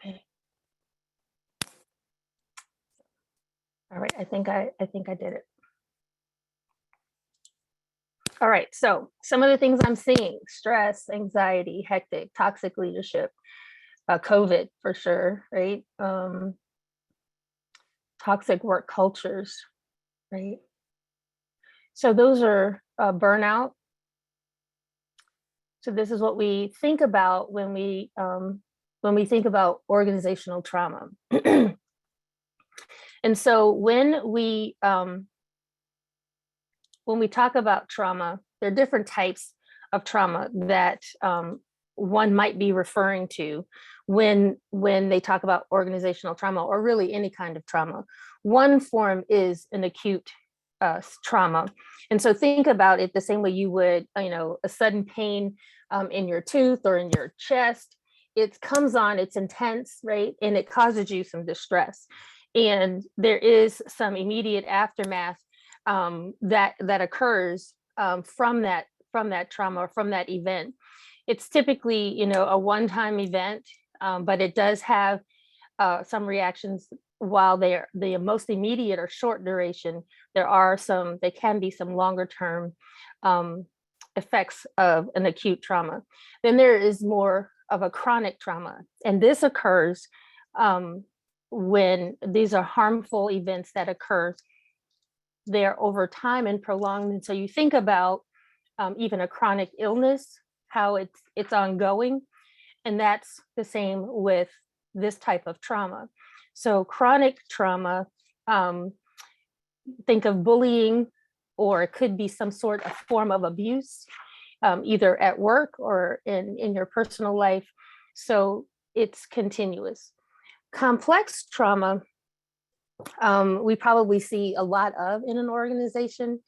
Okay. All right, I think I did it. All right, so some of the things I'm seeing: stress, anxiety, hectic, toxic leadership, COVID for sure, right? Toxic work cultures, right? So those are burnout. So this is what we think about when we think about organizational trauma. And so when we talk about trauma, there are different types of trauma that one might be referring to when they talk about organizational trauma, or really any kind of trauma. One form is an acute trauma. And so think about it the same way you would, a sudden pain in your tooth or in your chest. It comes on, it's intense, right? And it causes you some distress. And there is some immediate aftermath that occurs from that trauma or from that event. It's typically, a one-time event, but it does have some reactions. While they're the most immediate or short duration, there can be some longer term effects of an acute trauma. Then there is more of a chronic trauma, and this occurs when these are harmful events that occur there over time and prolonged. And so you think about even a chronic illness, how it's ongoing, and that's the same with this type of trauma. So chronic trauma, think of bullying, or it could be some sort of form of abuse, either at work or in your personal life. So it's continuous. Complex trauma, we probably see a lot of in an organization.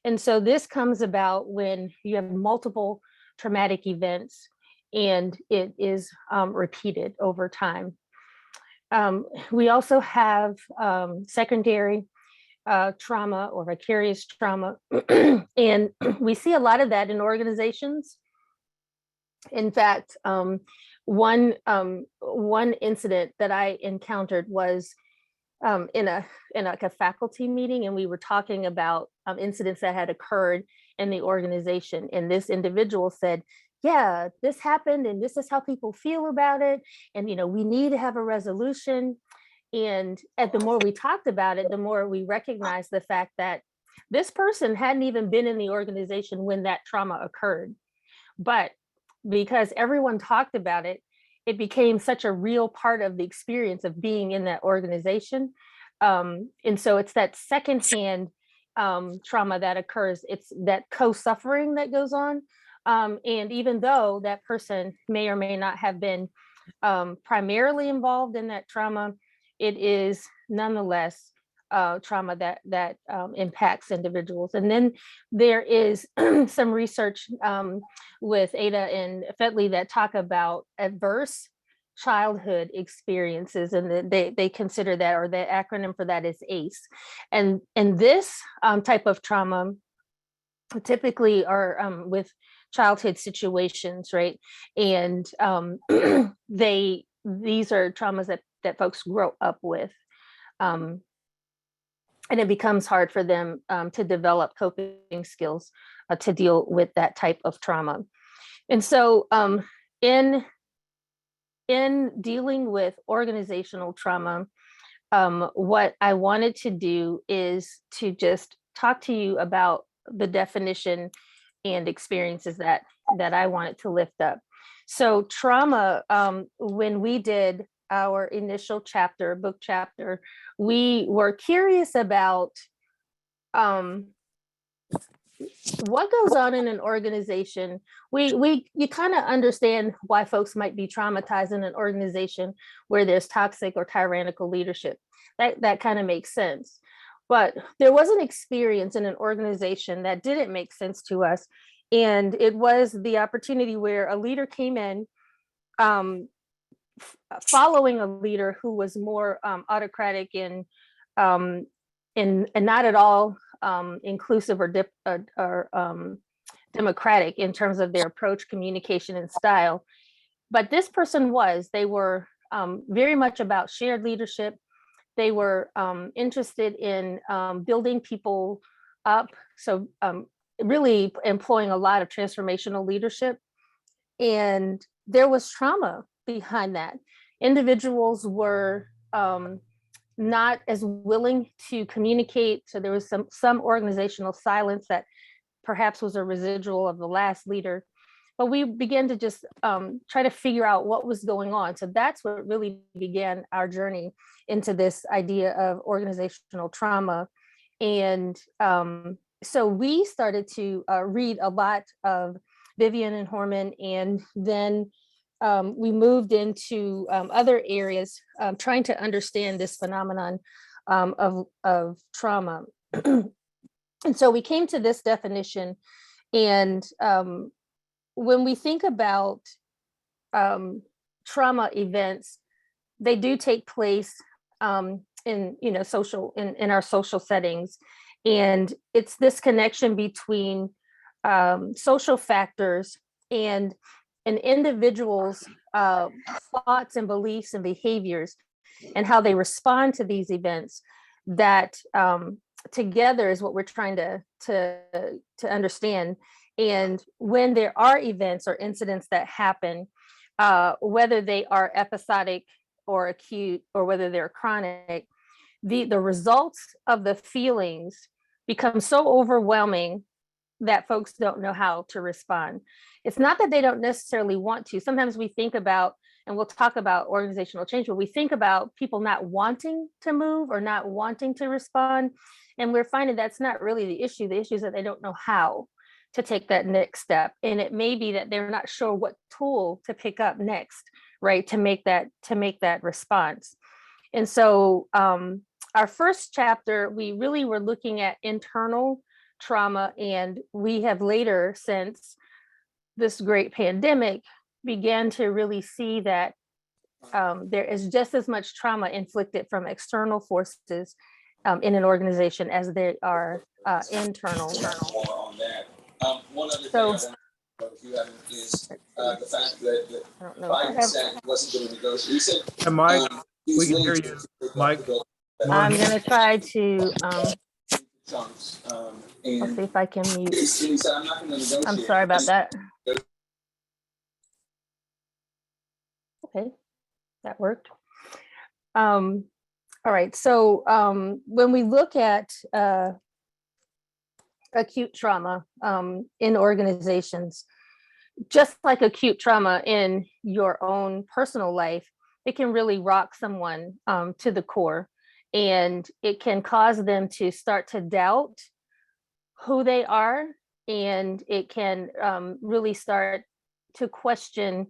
And so this comes about when you have multiple traumatic events and it is repeated over time. We also have secondary trauma or vicarious trauma, and we see a lot of that in organizations. In fact, one incident that I encountered was in a faculty meeting, and we were talking about incidents that had occurred in the organization. And this individual said, yeah, this happened and this is how people feel about it. And, we need to have a resolution. And the more we talked about it, the more we recognized the fact that this person hadn't even been in the organization when that trauma occurred. But because everyone talked about it, it became such a real part of the experience of being in that organization. And so it's that secondhand trauma that occurs. It's that co-suffering that goes on. And even though that person may or may not have been primarily involved in that trauma, it is nonetheless trauma that impacts individuals. And then there is some research with Ada and Fetley that talk about adverse childhood experiences, and they consider that, or the acronym for that is ACE. And this type of trauma typically are with childhood situations, right? And these are traumas that folks grow up with. And it becomes hard for them to develop coping skills to deal with that type of trauma. And so in dealing with organizational trauma, what I wanted to do is to just talk to you about the definition and experiences that I wanted to lift up. So trauma, when we did our initial book chapter, we were curious about what goes on in an organization. You kind of understand why folks might be traumatized in an organization where there's toxic or tyrannical leadership. That kind of makes sense. But there was an experience in an organization that didn't make sense to us. And it was the opportunity where a leader came in following a leader who was more autocratic and not at all inclusive or democratic in terms of their approach, communication, and style. But this person they were very much about shared leadership. They were interested in building people up. So really employing a lot of transformational leadership. And there was trauma behind that. Individuals were not as willing to communicate. So there was some organizational silence that perhaps was a residual of the last leader. But we began to just try to figure out what was going on. So that's what really began our journey into this idea of organizational trauma. And so we started to read a lot of Vivian and Horman, and then we moved into other areas, trying to understand this phenomenon of trauma. And so we came to this definition, and when we think about trauma events, they do take place in in our social settings, and it's this connection between social factors and an individual's thoughts and beliefs and behaviors, and how they respond to these events that together is what we're trying to understand. And when there are events or incidents that happen, whether they are episodic or acute, or whether they're chronic, the results of the feelings become so overwhelming that folks don't know how to respond. It's not that they don't necessarily want to. Sometimes we think about, and we'll talk about organizational change, but we think about people not wanting to move or not wanting to respond. And we're finding that's not really the issue. The issue is that they don't know how to take that next step. And it may be that they're not sure what tool to pick up next, right, to make that response. And so our first chapter, we really were looking at internal trauma, and we have later, since this great pandemic, began to really see that there is just as much trauma inflicted from external forces in an organization as they are internal. One other So, thing I want to know is the fact that Biden said he wasn't going to negotiate. He said, hey, Mike, we can hear you. Mike, I'm going to try to, chunks, let's see if I can mute. he said, I'm not going to negotiate. I'm sorry about that. Okay, that worked. All right, so when we look at acute trauma in organizations, just like acute trauma in your own personal life, it can really rock someone to the core, and it can cause them to start to doubt who they are, and it can really start to question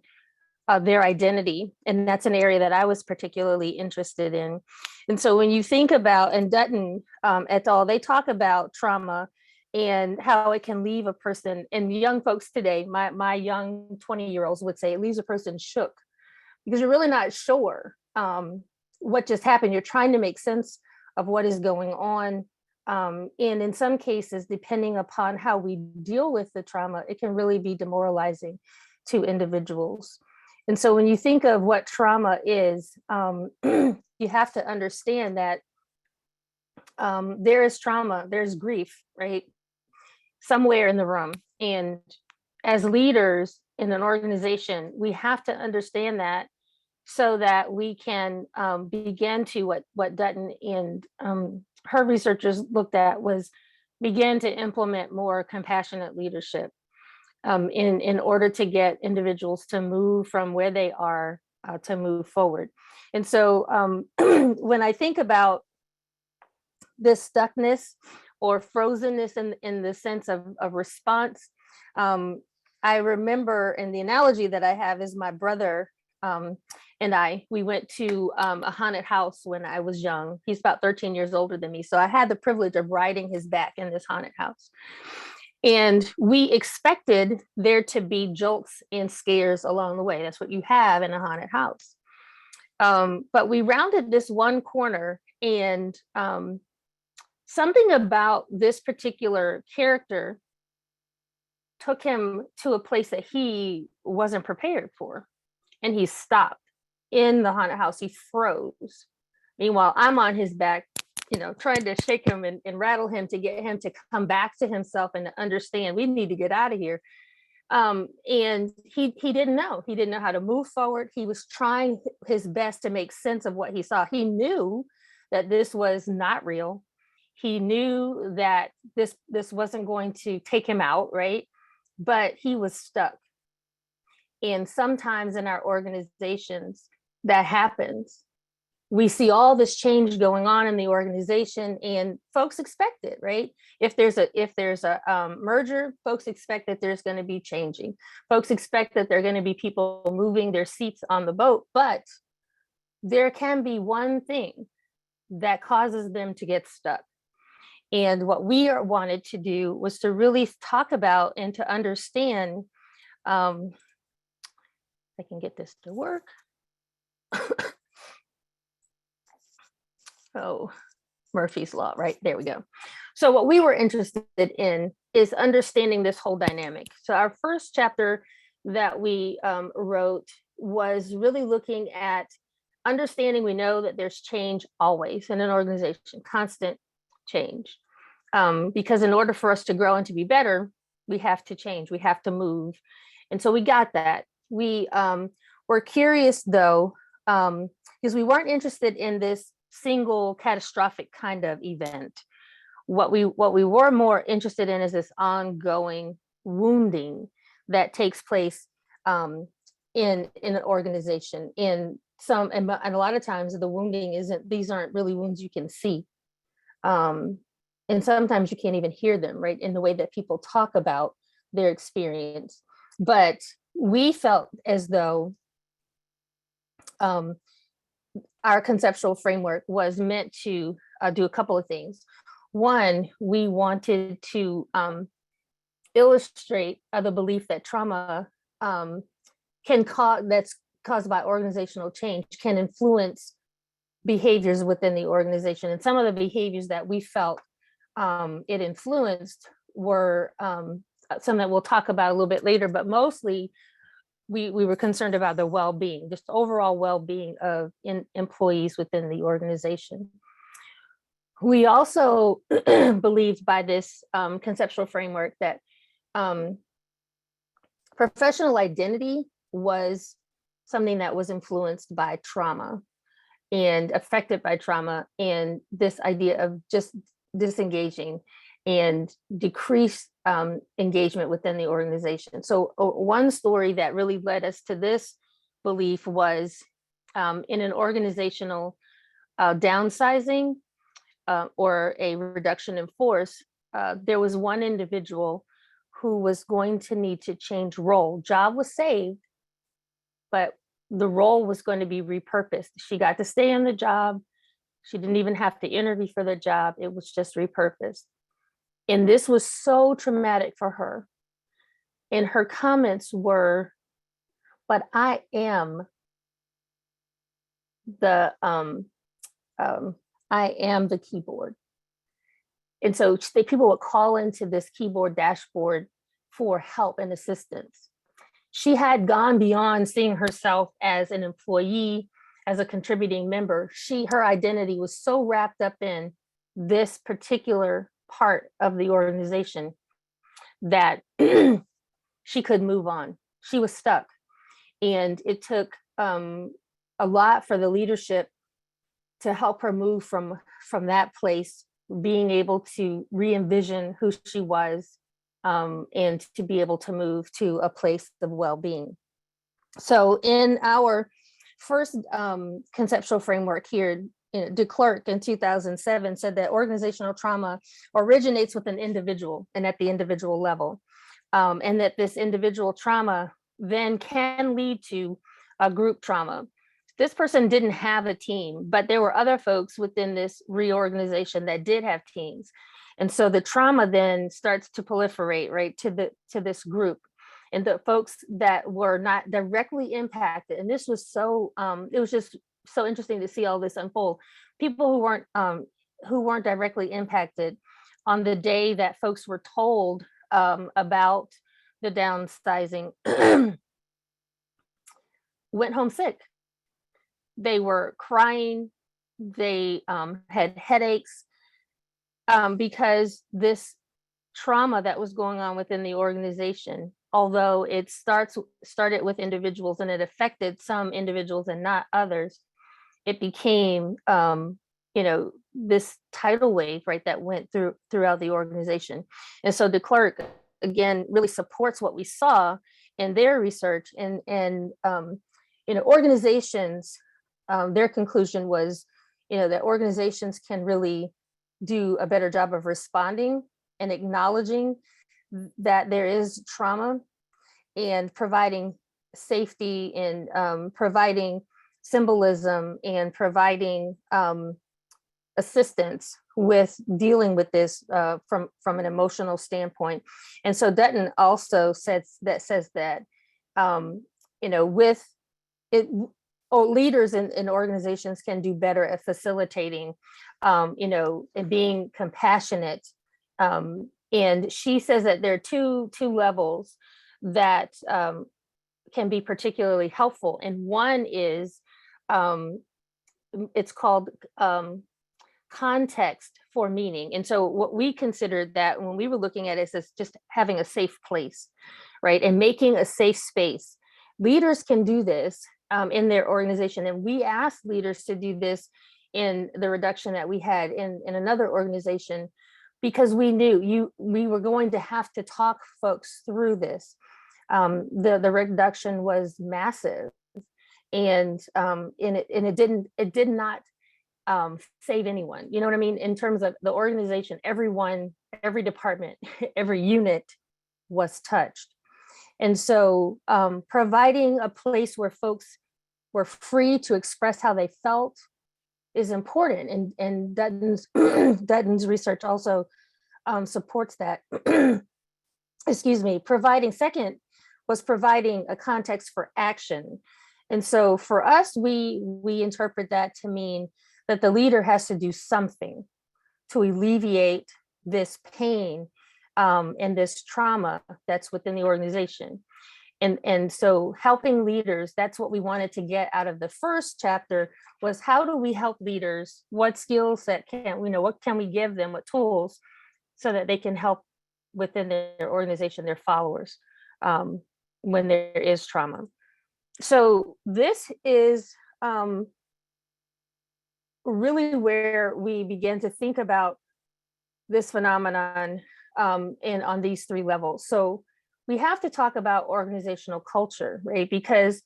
their identity. And that's an area that I was particularly interested in. And so when you think about, and Dutton et al., they talk about trauma and how it can leave a person, and young folks today, my young 20-year-olds would say, it leaves a person shook, because you're really not sure what just happened. You're trying to make sense of what is going on. And in some cases, depending upon how we deal with the trauma, it can really be demoralizing to individuals. And so when you think of what trauma is, you have to understand that there is trauma, there's grief, right? Somewhere in the room. And as leaders in an organization, we have to understand that, so that we can begin to, what Dutton and her researchers looked at was begin to implement more compassionate leadership in order to get individuals to move from where they are to move forward. And so when I think about this stuckness or frozenness in the sense of response, I remember, and the analogy that I have is my brother and we went to a haunted house when I was young. He's about 13 years older than me. So I had the privilege of riding his back in this haunted house. And we expected there to be jolts and scares along the way. That's what you have in a haunted house. But we rounded this one corner, and something about this particular character took him to a place that he wasn't prepared for, and he stopped. in the haunted house, he froze. Meanwhile, I'm on his back, you know, trying to shake him and rattle him to get him to come back to himself and to understand we need to get out of here. And he didn't know. He didn't know how to move forward. He was trying his best to make sense of what he saw. He knew that this was not real. He knew that this wasn't going to take him out, right? But he was stuck. And sometimes in our organizations, that happens. We see all this change going on in the organization, and folks expect it, right? If there's a merger, folks expect that there's going to be changing. Folks expect that there are going to be people moving their seats on the boat, but there can be one thing that causes them to get stuck. And what we wanted to do was to really talk about and to understand. I can get this to work. Oh, Murphy's Law, right? There we go. So what we were interested in is understanding this whole dynamic. So our first chapter that we wrote was really looking at understanding. We know that there's change always in an organization, constant change. Because in order for us to grow and to be better, we have to change, we have to move. And so we got that. We were curious though, because we weren't interested in this single catastrophic kind of event. What we were more interested in is this ongoing wounding that takes place in an organization. And a lot of times the wounding these aren't really wounds you can see. And sometimes you can't even hear them, right? In the way that people talk about their experience. But we felt as though our conceptual framework was meant to do a couple of things. One, we wanted to illustrate the belief that trauma that's caused by organizational change can influence behaviors within the organization. And some of the behaviors that we felt it influenced were some that we'll talk about a little bit later, but mostly we were concerned about the well-being, just overall well-being of employees within the organization. We also believed by this conceptual framework that professional identity was something that was influenced by trauma and affected by trauma, and this idea of just disengaging and decreased engagement within the organization. So one story that really led us to this belief was in an organizational downsizing or a reduction in force, there was one individual who was going to need to change role. Job was saved, but the role was going to be repurposed. She got to stay in the job. She didn't even have to interview for the job. It was just repurposed. And this was so traumatic for her. And her comments were, but I am the keyboard. And so people would call into this keyboard dashboard for help and assistance. She had gone beyond seeing herself as an employee, as a contributing member. Her identity was so wrapped up in this particular part of the organization that she could move on. She was stuck. And it took a lot for the leadership to help her move from that place, being able to re-envision who she was, and to be able to move to a place of well-being. So in our first conceptual framework here, de Klerk in 2007 said that organizational trauma originates with an individual and at the individual level, and that this individual trauma then can lead to a group trauma. This person didn't have a team, but there were other folks within this reorganization that did have teams. And so the trauma then starts to proliferate, right, to this group. And the folks that were not directly impacted, and this was so, it was just so interesting to see all this unfold. People who weren't directly impacted, on the day that folks were told about the downsizing, went home sick. they were crying, they had headaches, because this trauma that was going on within the organization, although it started with individuals and it affected some individuals and not others, it became this tidal wave, right, that went throughout the organization. And so de Klerk again really supports what we saw in their research, and organizations, their conclusion was that organizations can really do a better job of responding and acknowledging that there is trauma, and providing safety, and providing symbolism, and providing assistance with dealing with this from an emotional standpoint. And so Dutton also says that with it, leaders in organizations can do better at facilitating, and being compassionate. And she says that there are two levels that can be particularly helpful. And one is, it's called context for meaning. And so what we considered that when we were looking at it is just having a safe place, right? And making a safe space. Leaders can do this in their organization. And we asked leaders to do this in the reduction that we had in another organization, because we knew we were going to have to talk folks through this. The reduction was massive, and it did not save anyone. You know what I mean? In terms of the organization, everyone, every department, every unit was touched. And so providing a place where folks were free to express how they felt is important. And Dutton's research also supports that. Excuse me. Providing a context for action. And so for us, we interpret that to mean that the leader has to do something to alleviate this pain and this trauma that's within the organization. And so helping leaders, that's what we wanted to get out of the first chapter, was how do we help leaders? What skill set what can we give them, what tools, so that they can help within their organization, their followers, when there is trauma. So this is really where we began to think about this phenomenon and on these three levels. So we have to talk about organizational culture, right? Because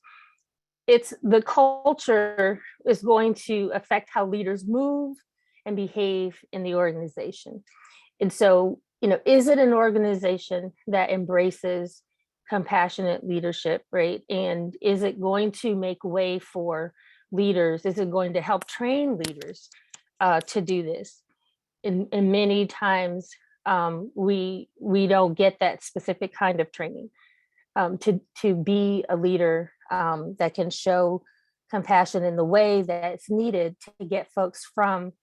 it's the culture is going to affect how leaders move and behave in the organization. And so, is it an organization that embraces compassionate leadership, right? And is it going to make way for leaders? Is it going to help train leaders to do this? And many times we don't get that specific kind of training to be a leader that can show compassion in the way that's needed to get folks from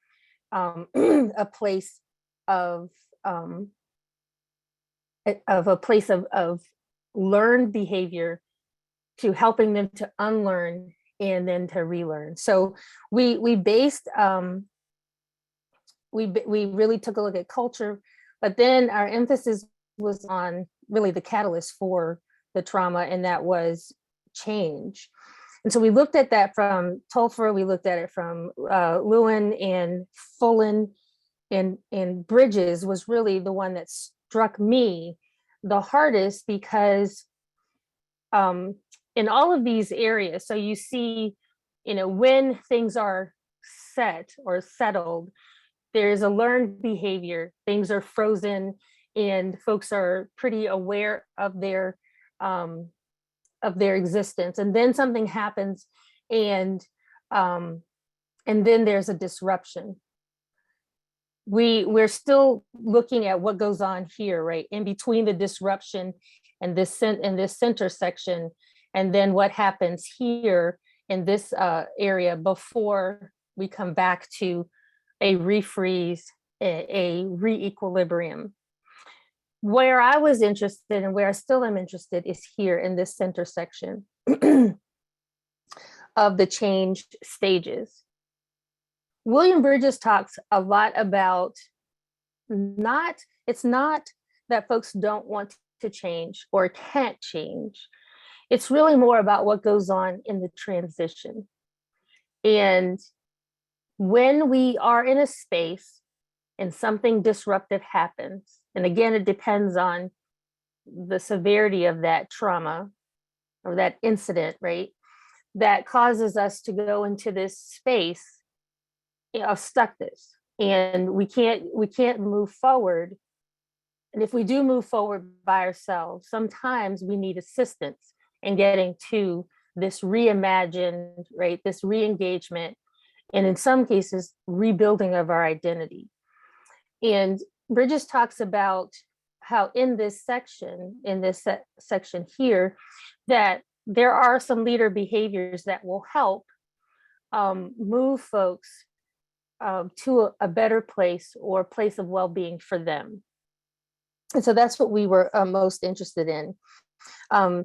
a place of learned behavior to helping them to unlearn and then to relearn. So we really took a look at culture, but then our emphasis was on really the catalyst for the trauma, and that was change. And so we looked at that from Tolfer, we looked at it from Lewin and Fullen, and Bridges was really the one that struck me the hardest, because in all of these areas, so you see, when things are set or settled, there's a learned behavior, things are frozen, and folks are pretty aware of their existence. And then something happens, and then there's a disruption. We're still looking at what goes on here, right, in between the disruption and this center section, and then what happens here in this area before we come back to a refreeze, a re-equilibrium. Where I was interested, and where I still am interested, is here in this center section. of the change stages. William Bridges talks a lot about it's not that folks don't want to change or can't change. It's really more about what goes on in the transition. And when we are in a space and something disruptive happens, and again, it depends on the severity of that trauma or that incident, right? That causes us to go into this space of stuckness, and we can't move forward. And if we do move forward by ourselves, sometimes we need assistance in getting to this reimagined, right? This re-engagement, and in some cases, rebuilding of our identity. And Bridges talks about how in this section here, that there are some leader behaviors that will help move folks to a better place or place of well-being for them. And so that's what we were most interested in.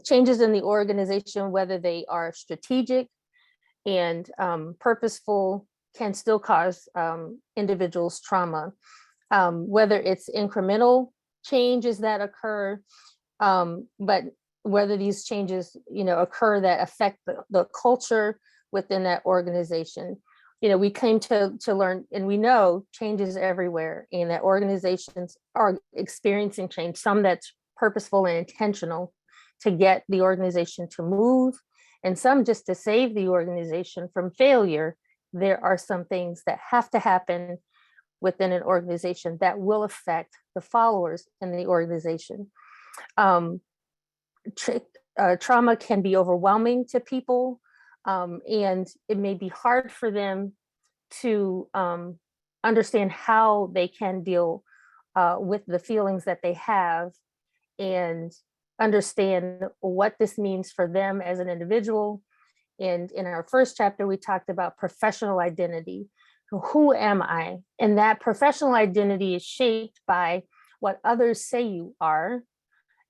Changes in the organization, whether they are strategic and purposeful, can still cause individuals trauma. Whether it's incremental changes that occur, but whether these changes, occur that affect the culture within that organization. We came to learn, and we know change is everywhere, and that organizations are experiencing change, some that's purposeful and intentional to get the organization to move, and some just to save the organization from failure. There are some things that have to happen within an organization that will affect the followers in the organization. Trauma can be overwhelming to people, and it may be hard for them to understand how they can deal with the feelings that they have and understand what this means for them as an individual. And in our first chapter, we talked about professional identity. Who am I? And that professional identity is shaped by what others say you are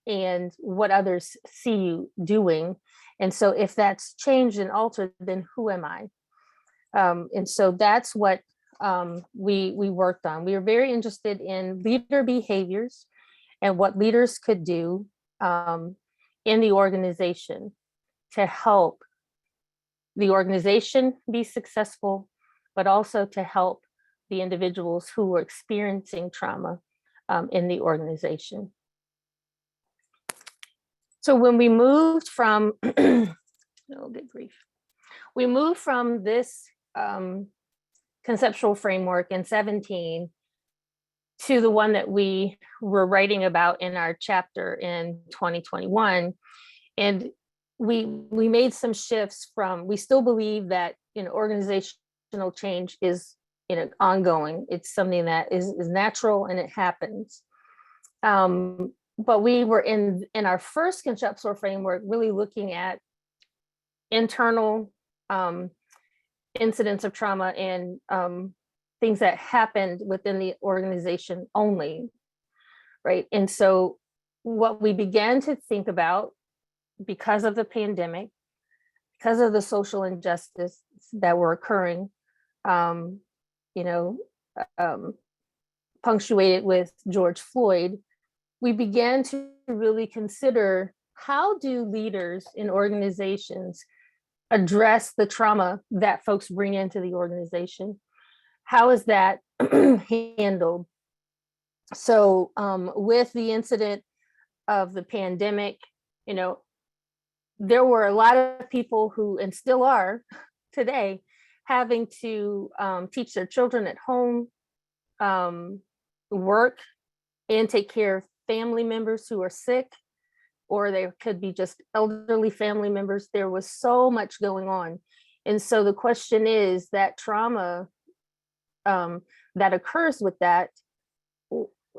and what others see you doing. And so if that's changed and altered, then who am I? And so that's what we worked on. We were very interested in leader behaviors and what leaders could do in the organization to help the organization be successful, but also to help the individuals who were experiencing trauma in the organization. So when we moved from, we moved from this conceptual framework in 2017 to the one that we were writing about in our chapter in 2021. And we made some shifts from, we still believe that organizational change is ongoing. It's something that is natural and it happens. But we were in our first conceptual framework really looking at internal incidents of trauma and things that happened within the organization only, right? And so what we began to think about, because of the pandemic, because of the social injustice that were occurring, punctuated with George Floyd, we began to really consider, how do leaders in organizations address the trauma that folks bring into the organization? How is that handled? So with the incident of the pandemic, there were a lot of people who, and still are today, having to teach their children at home, work, and take care of family members who are sick, or there could be just elderly family members. There was so much going on. And so the question is, that trauma that occurs with that,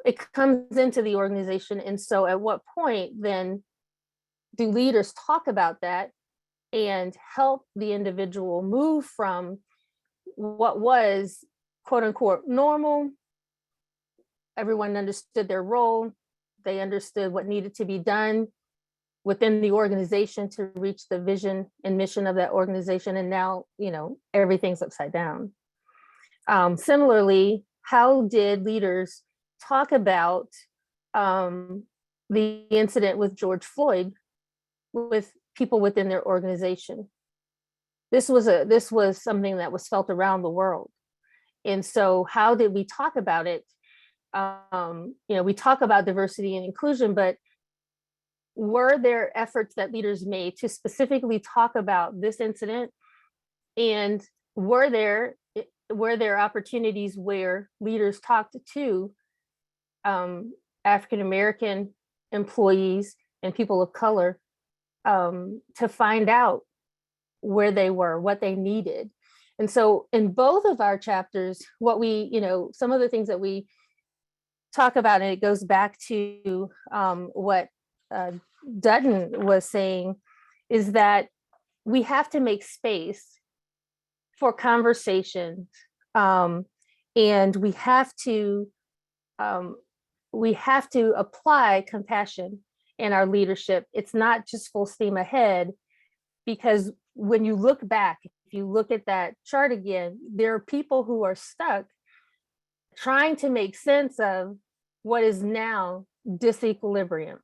it comes into the organization. And so at what point then do leaders talk about that and help the individual move from what was quote unquote normal? Everyone understood their role. They understood what needed to be done. within the organization to reach the vision and mission of that organization. And now, everything's upside down. Similarly, how did leaders talk about the incident with George Floyd with people within their organization? This was something that was felt around the world. And so how did we talk about it? We talk about diversity and inclusion, but were there efforts that leaders made to specifically talk about this incident? And were there opportunities where leaders talked to African-American employees and people of color to find out where they were, what they needed? And so in both of our chapters, what we, some of the things that we talk about, and it goes back to what Dutton was saying, is that we have to make space for conversations, and we have to apply compassion in our leadership. It's not just full steam ahead, because when you look back, if you look at that chart again, there are people who are stuck trying to make sense of what is now disequilibrium.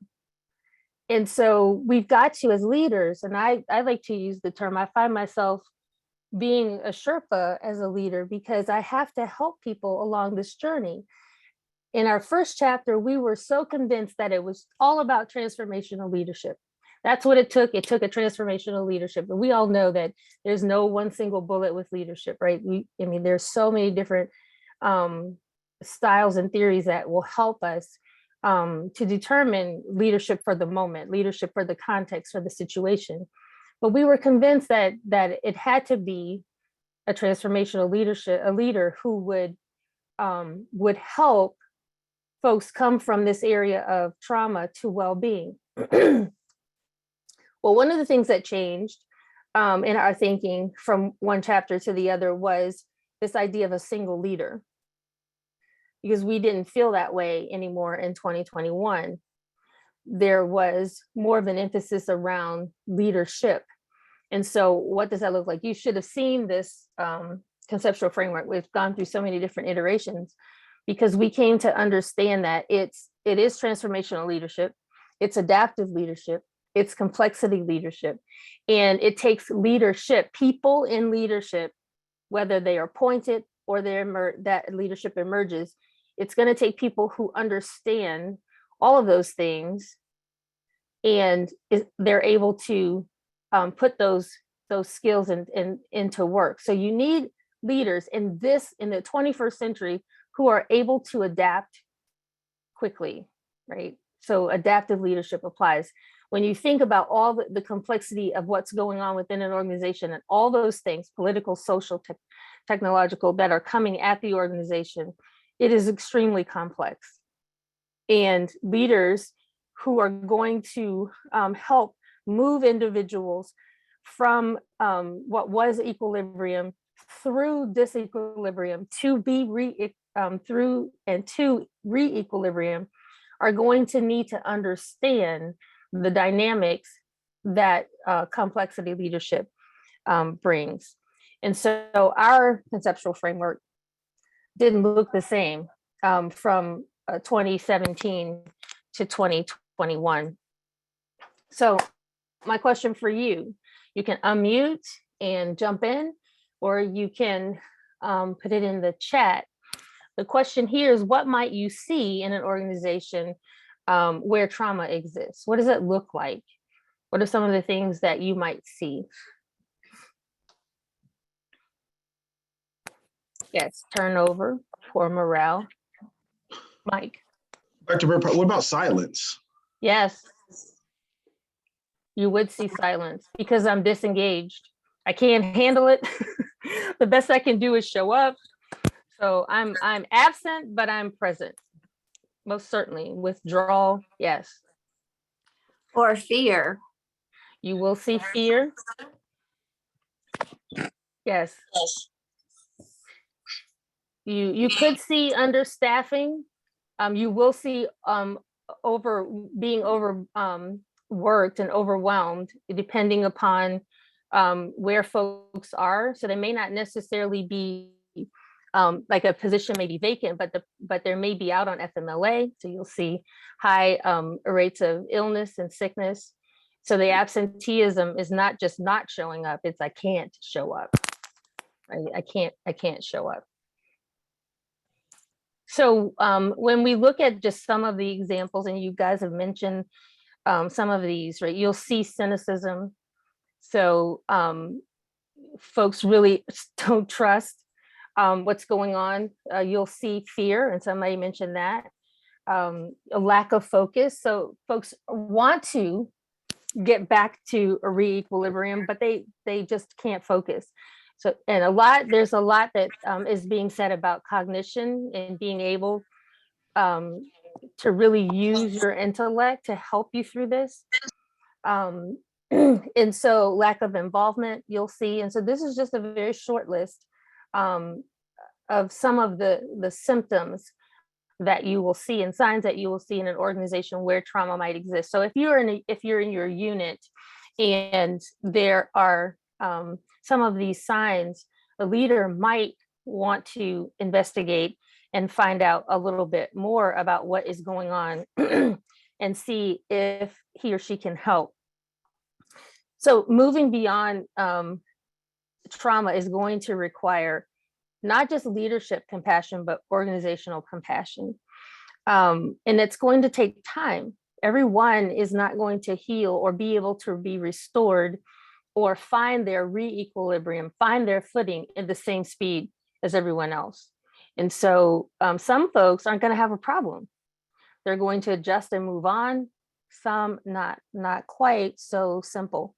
And so we've got to, as leaders, and I like to use the term, I find myself being a Sherpa as a leader, because I have to help people along this journey. In our first chapter, we were so convinced that it was all about transformational leadership. That's what it took. It took a transformational leadership. But we all know that there's no one single bullet with leadership, right? There's so many different styles and theories that will help us to determine leadership for the moment, leadership for the context, for the situation. But we were convinced that it had to be a transformational a leader who would help folks come from this area of trauma to well-being. Well, one of the things that changed in our thinking from one chapter to the other was this idea of a single leader, because we didn't feel that way anymore in 2021. There was more of an emphasis around leadership. And so what does that look like? You should have seen this conceptual framework. We've gone through so many different iterations, because we came to understand that it is transformational leadership, it's adaptive leadership, it's complexity leadership, and it takes leadership, people in leadership, whether they are appointed or that leadership emerges. It's going to take people who understand all of those things, and they're able to put those skills into work. So you need leaders in the 21st century who are able to adapt quickly, right? So adaptive leadership applies. When you think about all the complexity of what's going on within an organization and all those things, political, social, technological, that are coming at the organization, it is extremely complex. And leaders who are going to help move individuals from what was equilibrium through disequilibrium to be through and to re-equilibrium are going to need to understand the dynamics that complexity leadership brings. And so our conceptual framework didn't look the same from 2017 to 2021. So my question for you, you can unmute and jump in, or you can put it in the chat. The question here is, what might you see in an organization where trauma exists? What does it look like? What are some of the things that you might see? Yes, turnover, poor morale. Mike. Dr. Byrd-Poller, what about silence? Yes. You would see silence because I'm disengaged. I can't handle it. The best I can do is show up. So I'm absent, but I'm present. Most certainly. Withdrawal, yes. Or fear. You will see fear. Yes. You could see understaffing. You will see being overworked and overwhelmed, depending upon where folks are. So they may not necessarily be like a position may be vacant, but there may be out on FMLA. So you'll see high rates of illness and sickness. So the absenteeism is not just not showing up, it's I can't show up. Right? I can't show up. So when we look at just some of the examples, and you guys have mentioned some of these, right? You'll see cynicism. So folks really don't trust what's going on. You'll see fear, and somebody mentioned that. A lack of focus. So folks want to get back to a re-equilibrium, but they just can't focus. So, and there's a lot that is being said about cognition and being able to really use your intellect to help you through this. And so lack of involvement, you'll see. And so this is just a very short list of some of the symptoms that you will see and signs that you will see in an organization where trauma might exist. So if you're in your unit and there are some of these signs, a leader might want to investigate and find out a little bit more about what is going on and see if he or she can help. So moving beyond trauma is going to require not just leadership compassion, but organizational compassion. And it's going to take time. Everyone is not going to heal or be able to be restored or find their re-equilibrium, find their footing at the same speed as everyone else. And so some folks aren't going to have a problem. They're going to adjust and move on. Some not quite so simple.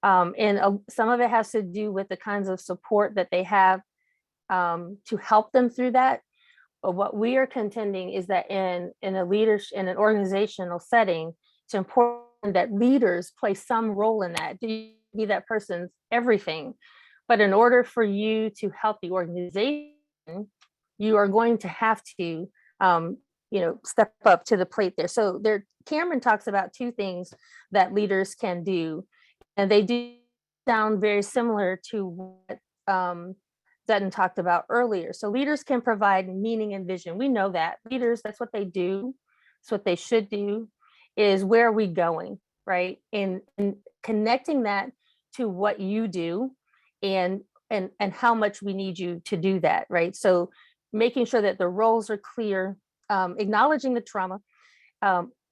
And some of it has to do with the kinds of support that they have to help them through that. But what we are contending is that in a leadership, in an organizational setting, it's important that leaders play some role in that. Do you be that person's everything? But in order for you to help the organization, you are going to have to, step up to the plate there. So Cameron talks about two things that leaders can do, and they do sound very similar to what Dutton talked about earlier. So leaders can provide meaning and vision. We know that leaders, that's what they do. It's what they should do. Is where are we going, right? And connecting that to what you do and how much we need you to do that, right? So making sure that the roles are clear, acknowledging the trauma,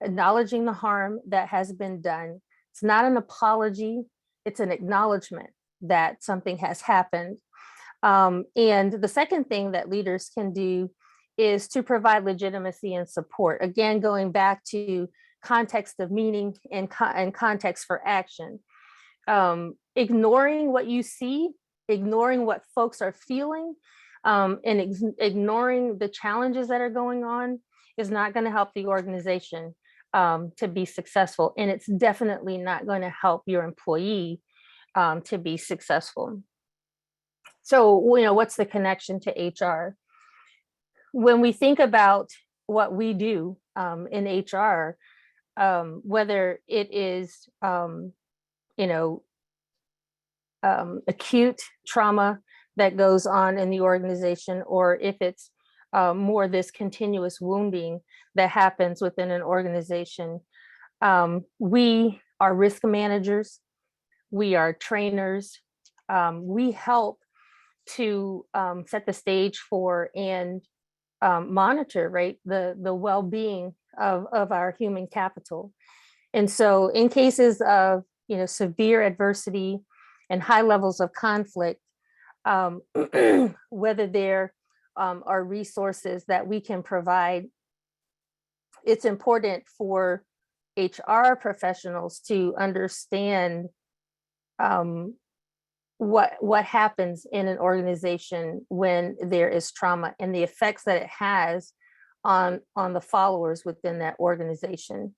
acknowledging the harm that has been done. It's not an apology, it's an acknowledgement that something has happened. And the second thing that leaders can do is to provide legitimacy and support. Again, going back to context of meaning and context for action. Ignoring what you see, ignoring what folks are feeling, and ignoring the challenges that are going on is not going to help the organization to be successful. And it's definitely not going to help your employee to be successful. So, what's the connection to HR? When we think about what we do in HR, whether it is, acute trauma that goes on in the organization, or if it's more this continuous wounding that happens within an organization, we are risk managers, we are trainers, we help to set the stage for and monitor, right, the well-being of our human capital. And so in cases of severe adversity and high levels of conflict, whether there are resources that we can provide, it's important for HR professionals to understand what happens in an organization when there is trauma and the effects that it has on the followers within that organization.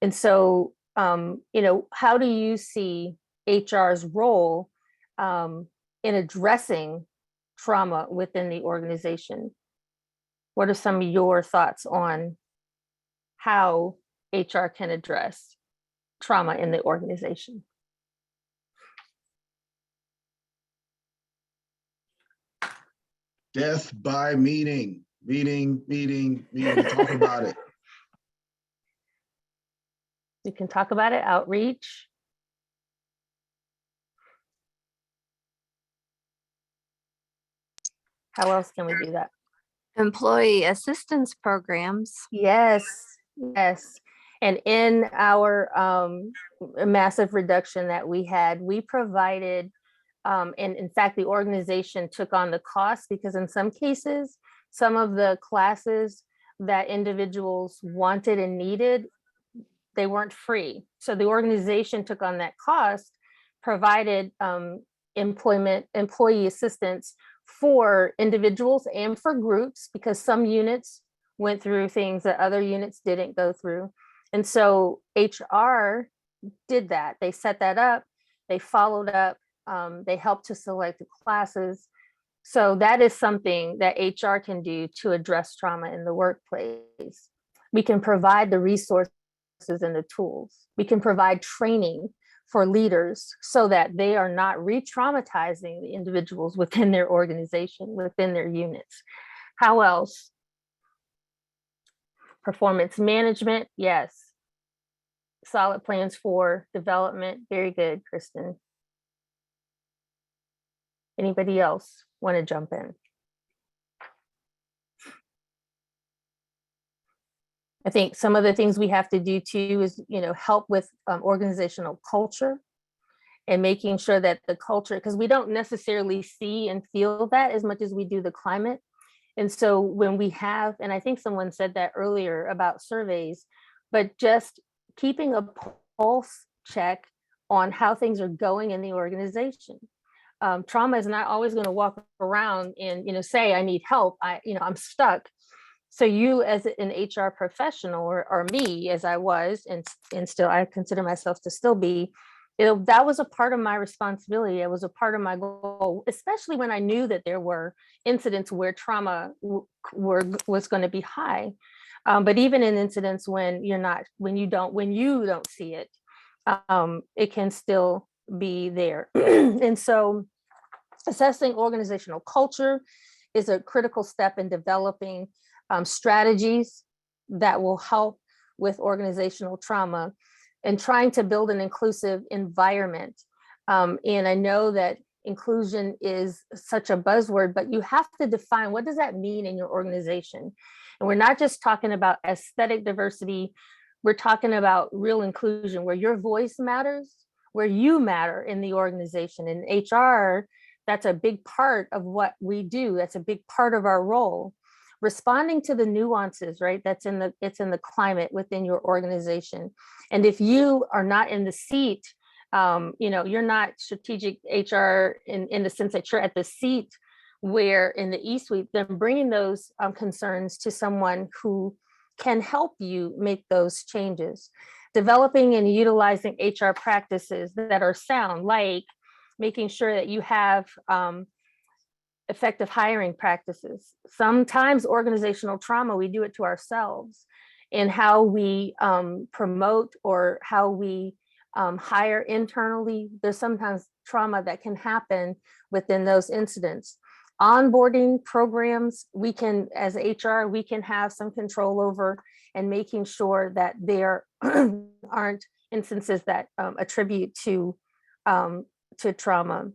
And so, how do you see HR's role in addressing trauma within the organization? What are some of your thoughts on how HR can address trauma in the organization. Death by meeting. Talk about it. You can talk about it, outreach. How else can we do that? Employee assistance programs. Yes, yes. And in our massive reduction that we had, we provided, and in fact, the organization took on the cost, because in some cases, some of the classes that individuals wanted and needed, they weren't free. So the organization took on that cost, provided employee assistance for individuals and for groups, because some units went through things that other units didn't go through. And so HR did that. They set that up, they followed up, they helped to select the classes. So that is something that HR can do to address trauma in the workplace. We can provide the resources and the tools. We can provide training for leaders so that they are not re-traumatizing the individuals within their organization, within their units. How else? Performance management, yes. Solid plans for development, very good, Kristen. Anybody else want to jump in? I think some of the things we have to do too is, help with organizational culture and making sure that the culture, because we don't necessarily see and feel that as much as we do the climate. And so when we have, and I think someone said that earlier about surveys, but just keeping a pulse check on how things are going in the organization. Trauma is not always going to walk around and, say, I need help. I'm stuck. So you as an HR professional, or me as I was, and still I consider myself to still be, that was a part of my responsibility. It was a part of my goal, especially when I knew that there were incidents where trauma was going to be high. But even in incidents when you don't see it, it can still be there. And so assessing organizational culture is a critical step in developing strategies that will help with organizational trauma and trying to build an inclusive environment. And I know that inclusion is such a buzzword, but you have to define, what does that mean in your organization? And we're not just talking about aesthetic diversity, we're talking about real inclusion, where your voice matters, where you matter in the organization. In HR, that's a big part of what we do. That's a big part of our role. Responding to the nuances, right? It's in the climate within your organization. And if you are not in the seat, you're not strategic HR in the sense that you're at the seat where in the E-suite, then bringing those concerns to someone who can help you make those changes. Developing and utilizing HR practices that are sound, like making sure that you have effective hiring practices. Sometimes organizational trauma, we do it to ourselves in how we promote or how we hire internally. There's sometimes trauma that can happen within those incidents. Onboarding programs, we can, as HR, we can have some control over, and making sure that there aren't instances that attribute to trauma.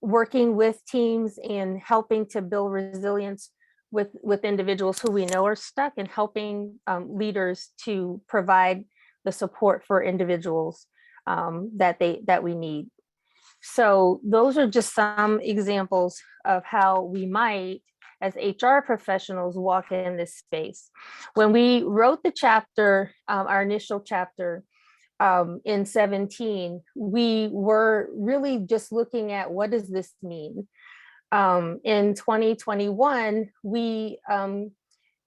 Working with teams and helping to build resilience with individuals who we know are stuck, and helping leaders to provide the support for individuals that we need. So those are just some examples of how we might, as HR professionals, walk in this space. When we wrote the chapter, our initial chapter, in 17, we were really just looking at, what does this mean? In 2021, we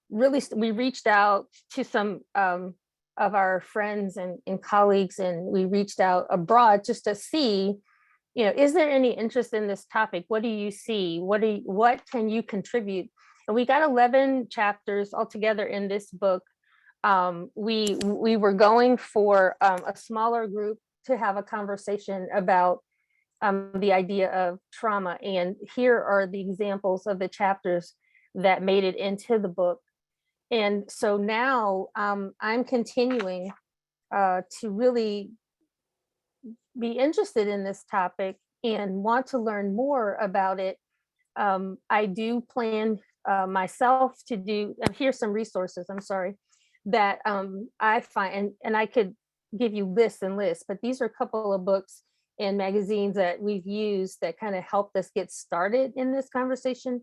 reached out to some of our friends and colleagues, and we reached out abroad just to see, is there any interest in this topic? What do you see? What can you contribute? And we got 11 chapters altogether in this book. we were going for a smaller group to have a conversation about the idea of trauma. And here are the examples of the chapters that made it into the book. And so now I'm continuing to really be interested in this topic and want to learn more about it. I do plan myself to do, and here's some resources, I'm sorry, that I find, and I could give you lists and lists, but these are a couple of books and magazines that we've used that kind of helped us get started in this conversation.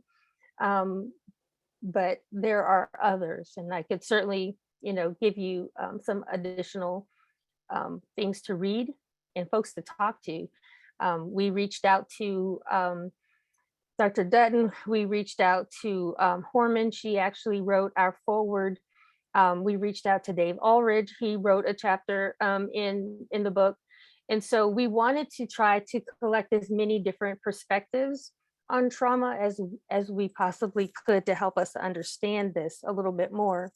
But there are others, and I could certainly, give you some additional things to read and folks to talk to. We reached out to Dr. Dutton. We reached out to Horman. She actually wrote our foreword. We reached out to Dave Ulrich. He wrote a chapter in the book. And so we wanted to try to collect as many different perspectives on trauma as we possibly could to help us understand this a little bit more.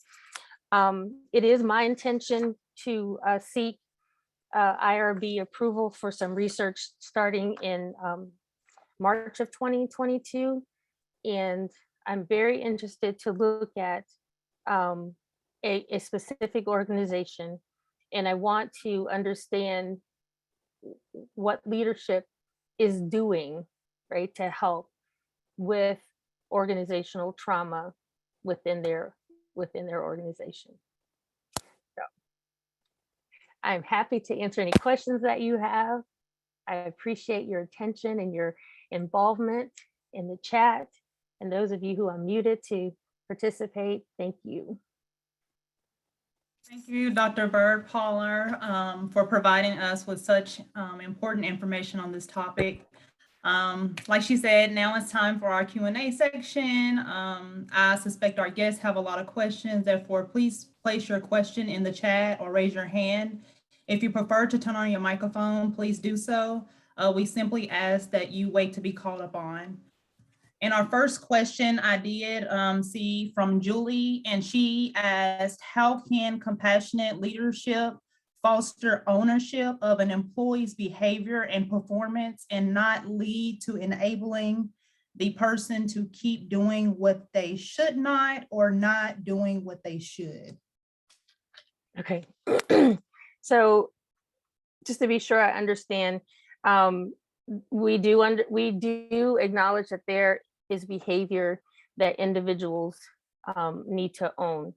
It is my intention to seek IRB approval for some research starting in March of 2022. And I'm very interested to look at a specific organization. And I want to understand what leadership is doing, right, to help with organizational trauma within their organization. So I'm happy to answer any questions that you have. I appreciate your attention and your involvement in the chat, and those of you who are muted to participate, thank you. Thank you, Dr. Byrd-Poller, for providing us with such important information on this topic. Like she said, now it's time for our Q&A section. I suspect our guests have a lot of questions, therefore please place your question in the chat or raise your hand. If you prefer to turn on your microphone, please do so. We simply ask that you wait to be called upon. And our first question I did see from Julie, and she asked, how can compassionate leadership foster ownership of an employee's behavior and performance and not lead to enabling the person to keep doing what they should not or not doing what they should? Okay, so just to be sure I understand, we do acknowledge that there is behavior that individuals need to own.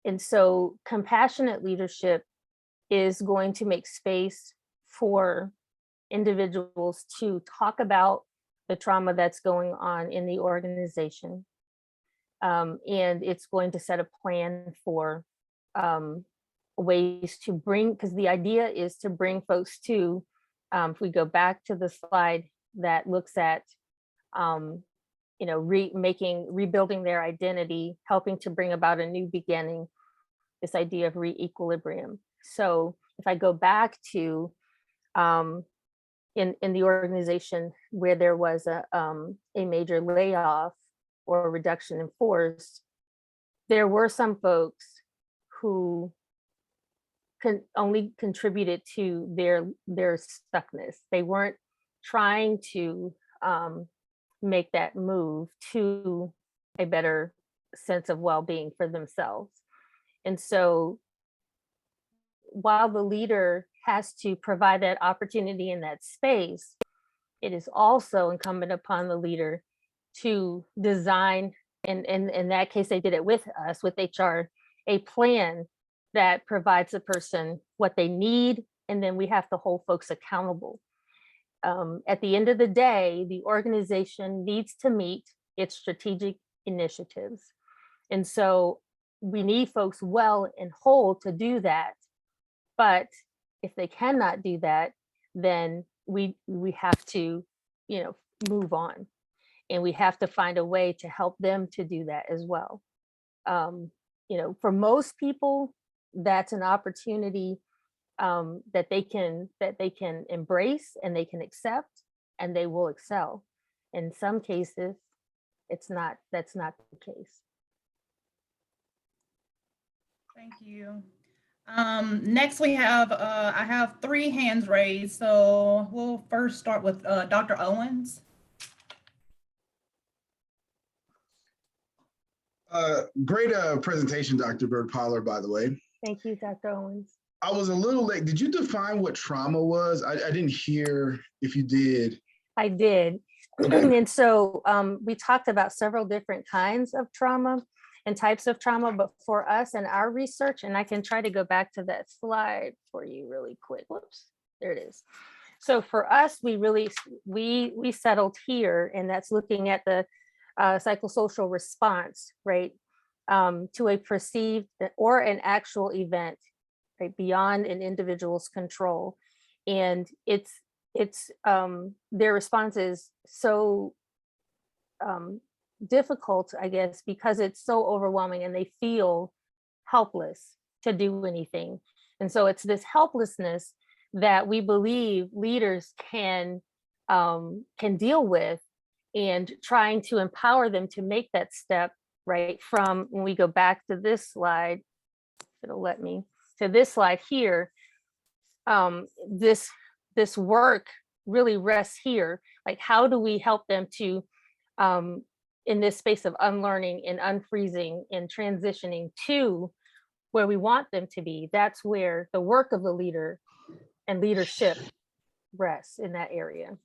And so compassionate leadership is going to make space for individuals to talk about the trauma that's going on in the organization. And it's going to set a plan for ways to bring, because the idea is to bring folks to, if we go back to the slide that looks at, rebuilding their identity, helping to bring about a new beginning, this idea of re-equilibrium. So if I go back to in the organization where there was a major layoff or a reduction in force, there were some folks who only contributed to their stuckness. They weren't trying to make that move to a better sense of well-being for themselves. And so while the leader has to provide that opportunity in that space, it is also incumbent upon the leader to design, and in that case, they did it with us, with HR, a plan that provides the person what they need, and then we have to hold folks accountable. At the end of the day, the organization needs to meet its strategic initiatives. And so we need folks well and whole to do that. But if they cannot do that, then we have to, move on. And we have to find a way to help them to do that as well. For most people, that's an opportunity that they can embrace and they can accept, and they will excel. In some cases, that's not the case. Thank you. Next we have, I have 3 hands raised. So we'll first start with Dr. Owens. Great presentation, Dr. Byrd-Poller, by the way. Thank you, Dr. Owens. I was a little late. Did you define what trauma was? I didn't hear if you did. I did. Okay. And so we talked about several different kinds of trauma and types of trauma, but for us and our research, and I can try to go back to that slide for you really quick. Whoops, there it is. So for us, we settled here, and that's looking at the psychosocial response, right, to a perceived or an actual event, right, beyond an individual's control. And it's their response is so difficult, I guess, because it's so overwhelming and they feel helpless to do anything. And so it's this helplessness that we believe leaders can deal with, and trying to empower them to make that step, right, from, when we go back to this slide, it'll let me, to this slide here, this work really rests here. Like, how do we help them to, in this space of unlearning and unfreezing and transitioning to where we want them to be? That's where the work of the leader and leadership rests, in that area.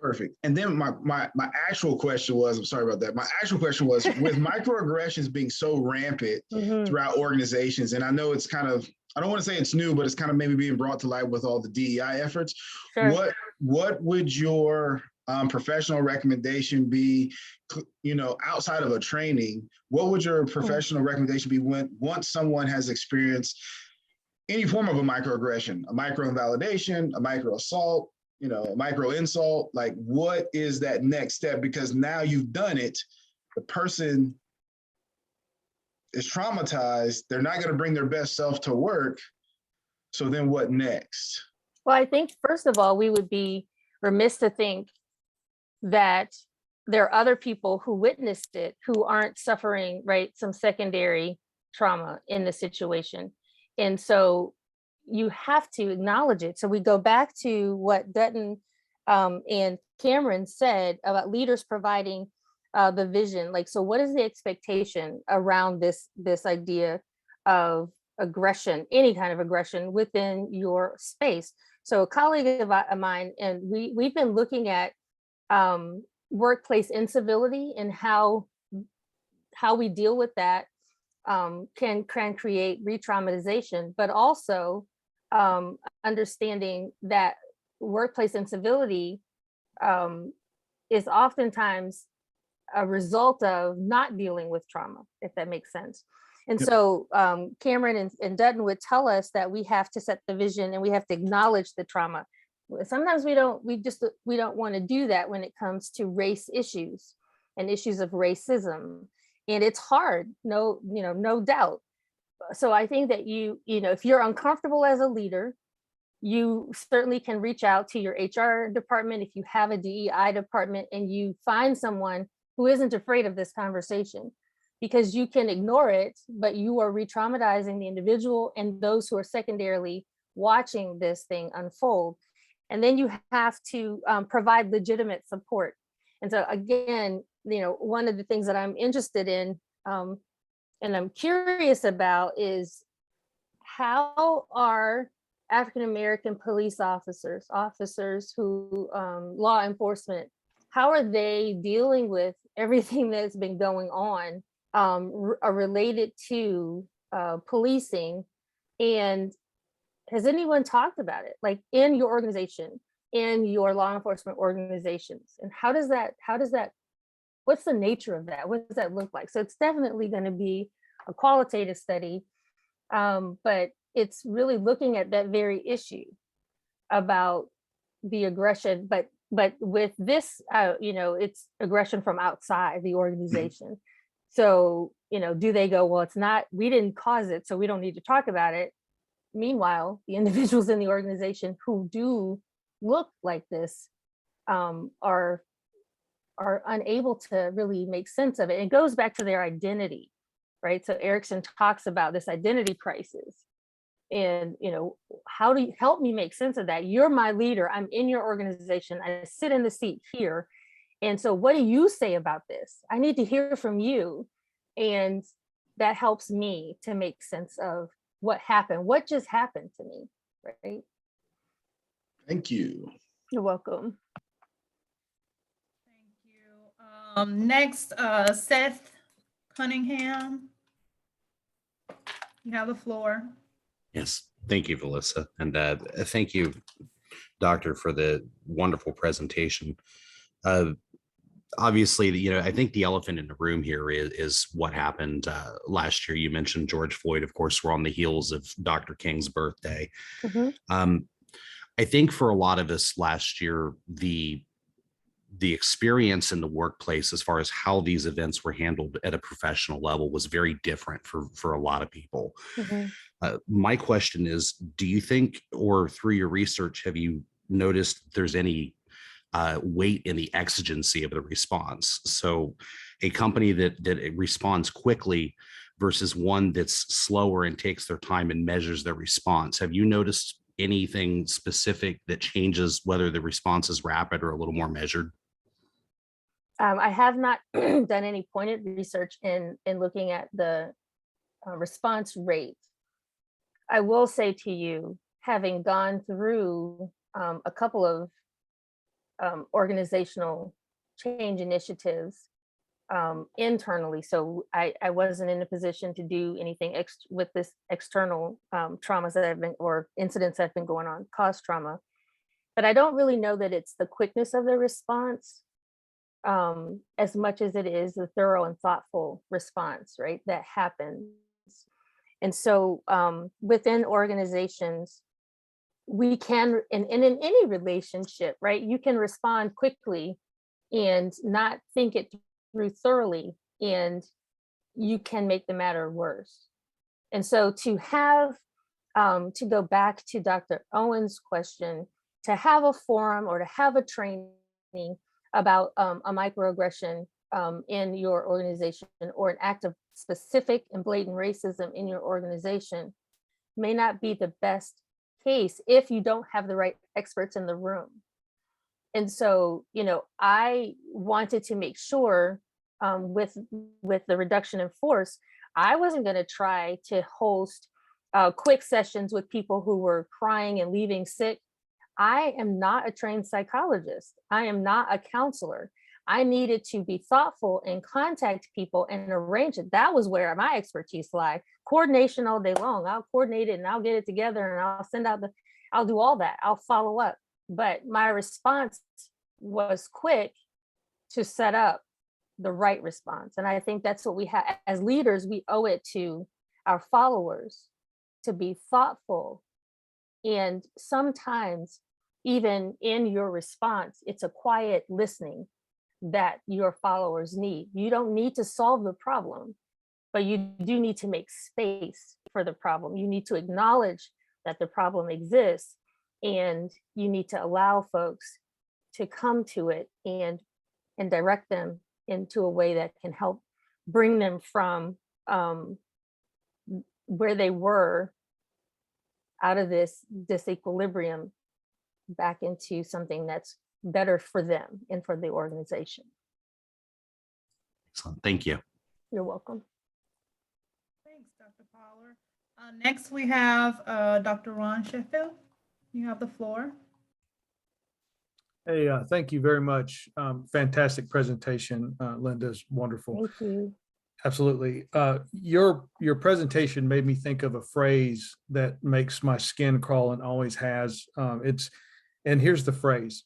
Perfect. And then my actual question was, I'm sorry about that. My actual question was, with microaggressions being so rampant throughout organizations, and I know it's kind of, I don't want to say it's new, but it's kind of maybe being brought to light with all the DEI efforts. Sure. What would your professional recommendation be, you know, outside of a training? What would your professional recommendation be once someone has experienced any form of a microaggression, a micro invalidation, a micro assault, you know, a micro insult? Like, what is that next step? Because now you've done it, the person is traumatized, they're not going to bring their best self to work. So then what next? Well, I think first of all, we would be remiss to think that there are other people who witnessed it who aren't suffering, right, some secondary trauma in the situation. And so you have to acknowledge it. So we go back to what Dutton and Cameron said about leaders providing the vision. Like, so what is the expectation around this idea of aggression, any kind of aggression within your space? So a colleague of mine, and we've been looking at workplace incivility and how we deal with that can create re-traumatization, but also understanding that workplace incivility is oftentimes a result of not dealing with trauma, if that makes sense. And so Cameron and Dutton would tell us that we have to set the vision and we have to acknowledge the trauma. Sometimes we don't want to do that when it comes to race issues and issues of racism. And it's hard, no doubt. So I think that if you're uncomfortable as a leader, you certainly can reach out to your HR department if you have a DEI department, and you find someone who isn't afraid of this conversation, because you can ignore it, but you are re-traumatizing the individual and those who are secondarily watching this thing unfold. And then you have to provide legitimate support. And so again, one of the things that I'm interested in and I'm curious about is, how are African-American police officers who law enforcement, how are they dealing with everything that's been going on related to policing? And has anyone talked about it, like in your organization, in your law enforcement organizations? And how does that, what's the nature of that? What does that look like? So it's definitely going to be a qualitative study, but it's really looking at that very issue about the aggression, but with this, it's aggression from outside the organization. So, do they go, well, it's not, we didn't cause it, so we don't need to talk about it. Meanwhile, the individuals in the organization who do look like this are unable to really make sense of it. It goes back to their identity. right? So Erickson talks about this identity crisis. And, how do you help me make sense of that? You're my leader. I'm in your organization. I sit in the seat here. And so what do you say about this? I need to hear from you. And that helps me to make sense of what happened. What just happened to me, right? Thank you. You're welcome. Thank you. Next, Seth Cunningham. You have the floor. Yes, thank you, Melissa. And thank you, Doctor, for the wonderful presentation. Obviously, I think the elephant in the room here is what happened last year. You mentioned George Floyd. Of course, we're on the heels of Dr. King's birthday. I think for a lot of us last year, the experience in the workplace as far as how these events were handled at a professional level was very different for a lot of people. My question is, do you think, or through your research, have you noticed there's any weight in the exigency of the response? So a company that responds quickly versus one that's slower and takes their time and measures their response. Have you noticed anything specific that changes whether the response is rapid or a little more measured? I have not done any pointed research in looking at the response rate. I will say to you, having gone through a couple of organizational change initiatives internally, so I wasn't in a position to do anything with this external traumas that have been, or incidents that have been going on, cause trauma. But I don't really know that it's the quickness of the response as much as it is the thorough and thoughtful response, right, that happens. And so within organizations, we can, and in any relationship, right, you can respond quickly and not think it through thoroughly, and you can make the matter worse. And so to have, to go back to Dr. Owen's question, to have a forum or to have a training about a microaggression in your organization, or an act of specific and blatant racism in your organization, may not be the best case if you don't have the right experts in the room. And so, I wanted to make sure with the reduction in force, I wasn't going to try to host quick sessions with people who were crying and leaving sick. I am not a trained psychologist. I am not a counselor. I needed to be thoughtful and contact people and arrange it. That was where my expertise lies. Coordination all day long. I'll coordinate it and I'll get it together and I'll send out I'll do all that. I'll follow up. But my response was quick to set up the right response. And I think that's what we have as leaders. We owe it to our followers to be thoughtful. And sometimes even in your response, it's a quiet listening that your followers need. You don't need to solve the problem, but you do need to make space for the problem. You need to acknowledge that the problem exists, and you need to allow folks to come to it and direct them into a way that can help bring them from where they were out of this disequilibrium back into something that's better for them and for the organization. Excellent. Thank you. You're welcome. Thanks, Dr. Poller. Next, we have Dr. Ron Sheffield. You have the floor. Hey, thank you very much. Fantastic presentation. Lynda's wonderful. Thank you. Absolutely. Your presentation made me think of a phrase that makes my skin crawl and always has. And here's the phrase.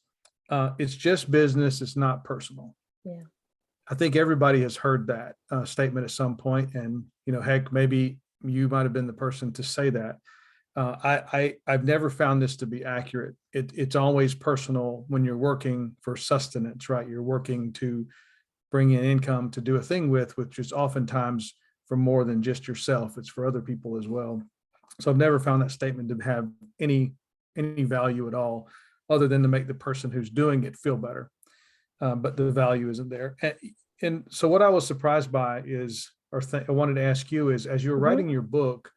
It's just business. It's not personal. Yeah. I think everybody has heard that statement at some point, and heck, maybe you might have been the person to say that. I've never found this to be accurate. It's always personal when you're working for sustenance, right? You're working to bring in income to do a thing with, which is oftentimes for more than just yourself. It's for other people as well. So I've never found that statement to have any value at all, other than to make the person who's doing it feel better. But the value isn't there. And so what I was surprised by is, or I wanted to ask you is, as you were writing your book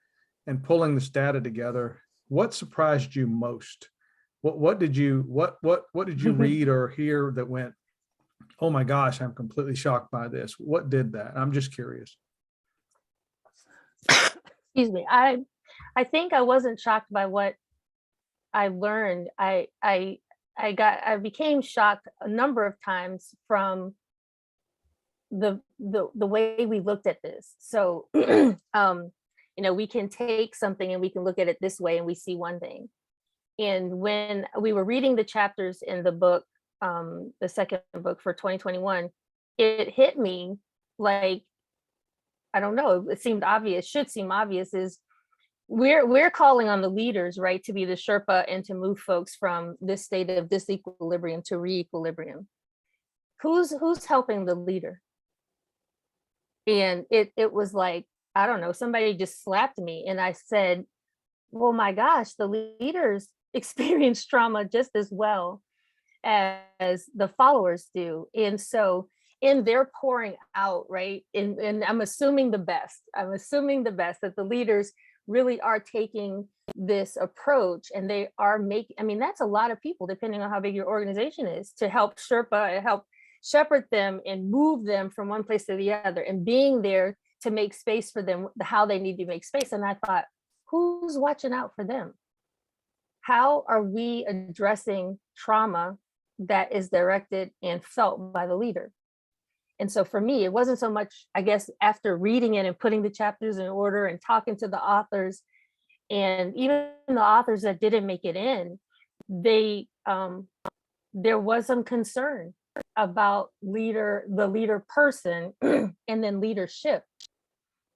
and pulling this data together, what surprised you most? What did you read or hear that went, oh my gosh, I'm completely shocked by this? What did that? I'm just curious. Excuse me. I think I wasn't shocked by what I learned. I became shocked a number of times from the way we looked at this. So we can take something and we can look at it this way and we see one thing. And when we were reading the chapters in the book, the second book for 2021, it hit me like, I don't know, it seemed obvious, should seem obvious, is we're calling on the leaders, right, to be the Sherpa and to move folks from this state of disequilibrium to re-equilibrium. Who's helping the leader? And it was like, I don't know, somebody just slapped me and I said, well, my gosh, the leaders experience trauma just as well as the followers do. And so in their pouring out, right, and I'm assuming the best that the leaders really are taking this approach, and they are making, that's a lot of people, depending on how big your organization is, to help Sherpa and help shepherd them and move them from one place to the other, and being there to make space for them, how they need to make space. And I thought, who's watching out for them? How are we addressing trauma that is directed and felt by the leader? And so for me, it wasn't so much, I guess, after reading it and putting the chapters in order and talking to the authors, and even the authors that didn't make it in, there was some concern about the leader person and then leadership,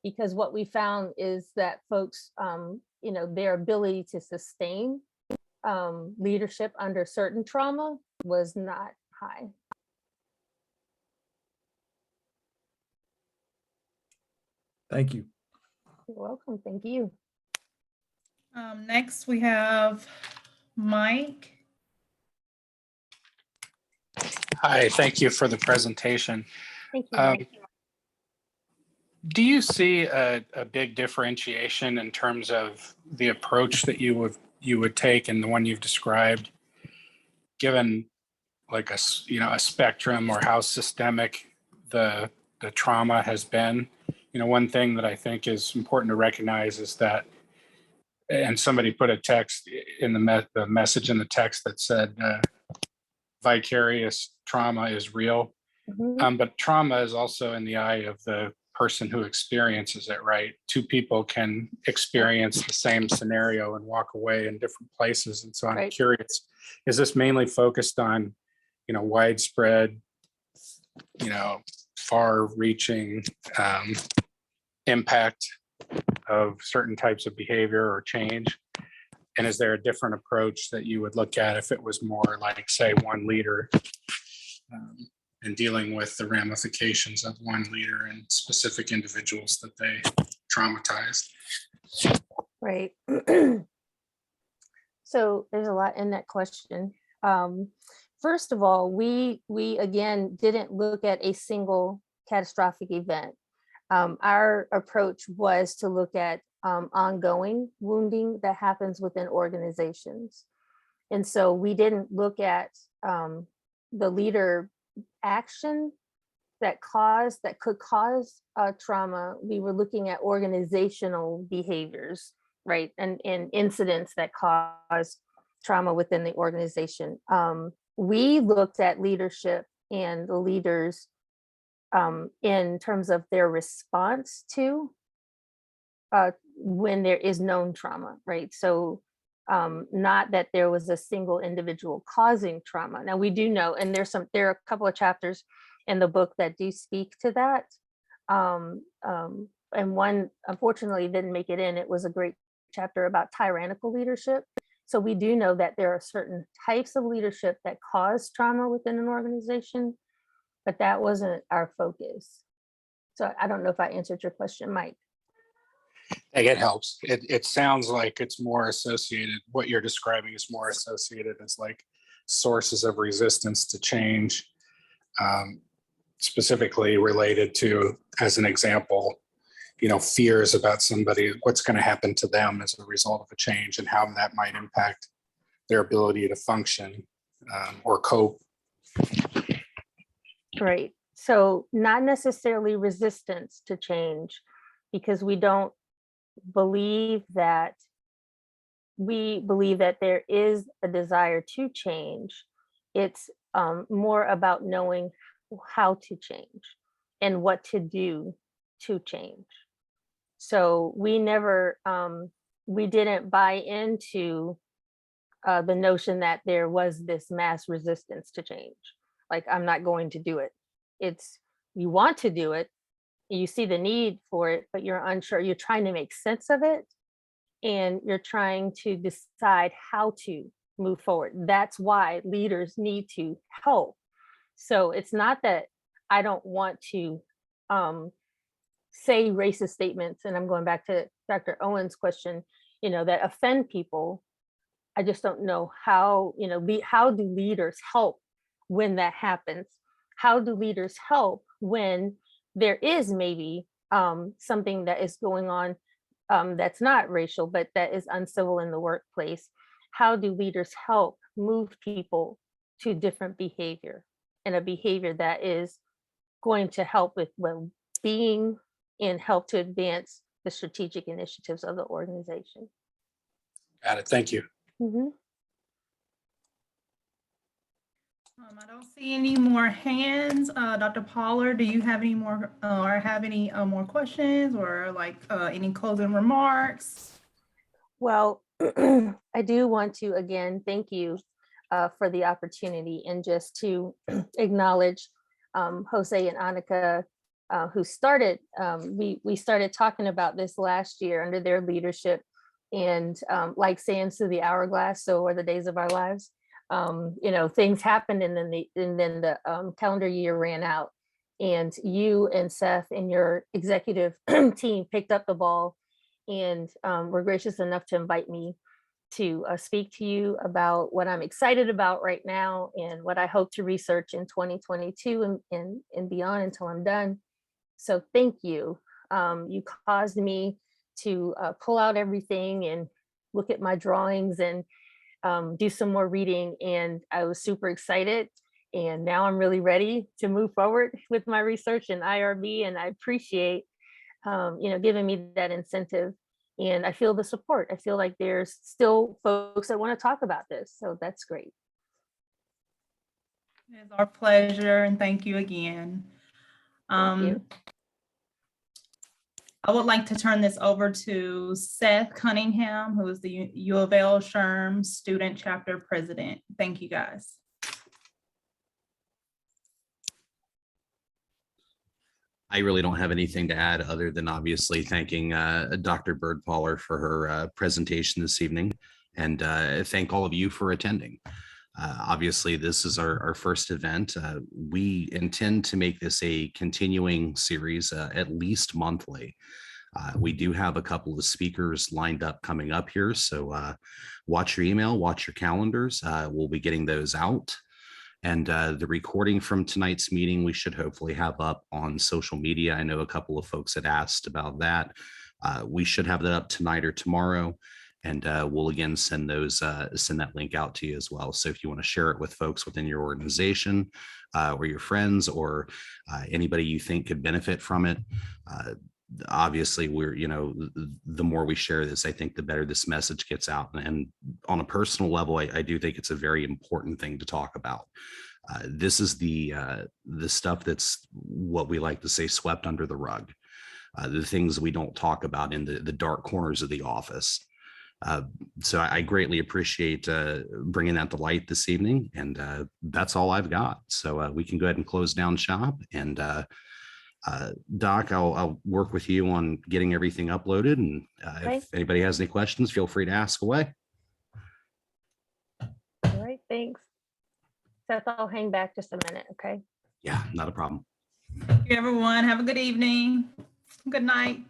because what we found is that folks, their ability to sustain leadership under certain trauma was not high. Thank you. You're welcome. Thank you. Next, we have Mike. Hi, thank you for the presentation. Thank you, Mike. Do you see a big differentiation in terms of the approach that you would take and the one you've described, given like a spectrum, or how systemic the trauma has been? One thing that I think is important to recognize is that, and somebody put a text in the message in the text that said vicarious trauma is real, but trauma is also in the eye of the person who experiences it, right? Two people can experience the same scenario and walk away in different places. And so I'm curious, is this mainly focused on, widespread, far-reaching impact of certain types of behavior or change? And is there a different approach that you would look at if it was more like, say, one leader and dealing with the ramifications of one leader and specific individuals that they traumatized? Right. So there's a lot in that question. First of all, we again didn't look at a single catastrophic event. Our approach was to look at ongoing wounding that happens within organizations. And so we didn't look at the leader action that could cause trauma. We were looking at organizational behaviors, right? And incidents that cause trauma within the organization. We looked at leadership and the leaders in terms of their response to when there is known trauma, right? So not that there was a single individual causing trauma. Now we do know, and there are a couple of chapters in the book that do speak to that. And one unfortunately didn't make it in. It was a great chapter about tyrannical leadership. So we do know that there are certain types of leadership that cause trauma within an organization, but that wasn't our focus. So I don't know if I answered your question, Mike. It helps. It sounds like it's more associated, what you're describing is more associated as like sources of resistance to change, specifically related to, as an example, fears about somebody, what's going to happen to them as a result of a change and how that might impact their ability to function or cope. Right. So not necessarily resistance to change, because we believe that there is a desire to change. It's more about knowing how to change and what to do to change. So we never, we didn't buy into the notion that there was this mass resistance to change. Like, I'm not going to do it. It's, you want to do it, you see the need for it, but you're unsure. You're trying to make sense of it, and you're trying to decide how to move forward. That's why leaders need to help. So it's not that I don't want to say racist statements, and I'm going back to Dr. Owen's question, that offend people. I just don't know how, how do leaders help when that happens? How do leaders help when there is maybe something that is going on that's not racial, but that is uncivil in the workplace? How do leaders help move people to different behavior, and a behavior that is going to help with well-being and help to advance the strategic initiatives of the organization? Got it. Thank you. Mm-hmm. I don't see any more hands. Dr. Poller, do you have any more more questions, or any closing remarks? Well, I do want to again thank you for the opportunity, and just to acknowledge Jose and Annika, who started, we started talking about this last year under their leadership, and like sands through the hourglass, so are the days of our lives. Things happened, and then the calendar year ran out, and you and Seth and your executive team picked up the ball, and were gracious enough to invite me to speak to you about what I'm excited about right now, and what I hope to research in 2022 and beyond until I'm done. So thank you. You caused me to pull out everything and look at my drawings and do some more reading, and I was super excited, and now I'm really ready to move forward with my research in IRB, and I appreciate giving me that incentive, and I feel the support. I feel like there's still folks that want to talk about this, so that's great. It's our pleasure, and thank you again. Thank you. I would like to turn this over to Seth Cunningham, who is the UofL SHRM Student Chapter President. Thank you, guys. I really don't have anything to add other than obviously thanking Dr. Byrd-Poller for her presentation this evening, and thank all of you for attending. Obviously, this is our first event. We intend to make this a continuing series, at least monthly. We do have a couple of speakers lined up coming up here, so watch your email, watch your calendars. We'll be getting those out. And the recording from tonight's meeting, we should hopefully have up on social media. I know a couple of folks had asked about that. We should have that up tonight or tomorrow. And we'll again send that link out to you as well. So if you want to share it with folks within your organization or your friends, or anybody you think could benefit from it, obviously the more we share this, I think the better this message gets out. And on a personal level, I do think it's a very important thing to talk about. This is the stuff that's what we like to say swept under the rug, the things we don't talk about in the dark corners of the office. So I greatly appreciate bringing that to light this evening, and that's all I've got. So we can go ahead and close down shop, and Doc, I'll work with you on getting everything uploaded, and Okay. If anybody has any questions, feel free to ask away. All right, thanks. Seth, I'll hang back just a minute, okay? Yeah, not a problem. Thank you, everyone. Have a good evening. Good night.